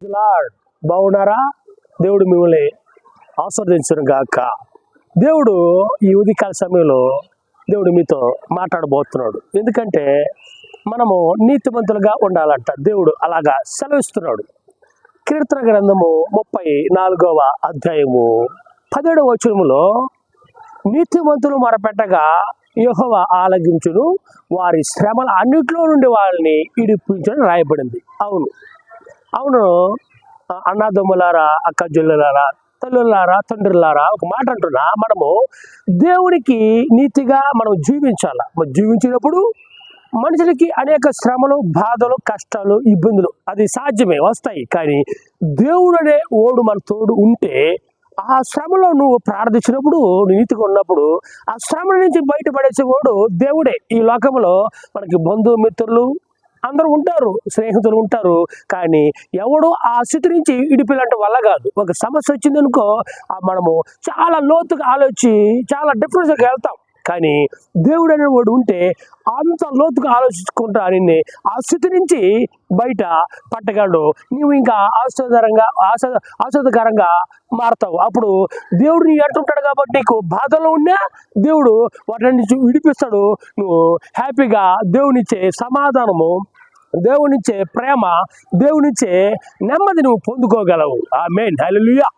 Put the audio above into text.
Lord బాగున్నారా? దేవుడు మిమ్మల్ని ఆశీర్వదించును గాక. దేవుడు ఈ ఉదయకాల సమయంలో దేవుడు మీతో మాట్లాడబోతున్నాడు. ఎందుకంటే మనము నీతిమంతులుగా ఉండాలంట. దేవుడు అలాగా సెలవిస్తున్నాడు. కీర్తన గ్రంథము 34వ అధ్యాయము 17వ వచనములో నీతిమంతులు మొరపెట్టగా యెహోవా ఆలకించును, వారి శ్రమల అన్నిట్లో నుండి వాళ్ళని ఇడిపించడం రాయబడింది. అవును అన్నదమ్ములారా, అక్క చెల్లెలారా, తల్లులారా, తండ్రులారా, ఒక మాట అంటున్నా, మనము దేవునికి నీతిగా మనం జీవించాలి. జీవించినప్పుడు మనుషులకి అనేక శ్రమలు, బాధలు, కష్టాలు, ఇబ్బందులు అది సాధ్యమే, వస్తాయి. కానీ దేవుడు అనే ఓడు మన తోడు ఉంటే ఆ శ్రమలో నువ్వు ప్రార్థించినప్పుడు, నీతిగా ఉన్నప్పుడు ఆ శ్రమ నుంచి బయటపడేసే వాడు దేవుడే. ఈ లోకంలో మనకి బంధుమిత్రులు అందరూ ఉంటారు, స్నేహితులు ఉంటారు. కానీ ఎవడు ఆ స్థితి నుంచి ఇడిపిలంటే వల్ల కాదు. ఒక సమస్య వచ్చిందనుకో మనము చాలా లోతుగా ఆలోచించి చాలా డిఫరెన్స్గా వెళ్తాం. కానీ దేవుడు అనే వాడు ఉంటే అంత లోతుగా ఆలోచించుకుంటా నిన్ను ఆ స్థితి నుంచి బయట పట్టగలడు. నీవు ఇంకా ఆశ్వాదకరంగా మారుతావు. అప్పుడు దేవుడు నీ అంటుంటాడు కాబట్టి నీకు బాధలో ఉన్నా దేవుడు వాటి నుంచి విడిపిస్తాడు. నువ్వు హ్యాపీగా దేవునిచ్చే సమాధానము, దేవునిచ్చే ప్రేమ, దేవునిచ్చే నెమ్మది నువ్వు పొందుకోగలవు. ఆమేన్, హల్లెలూయా.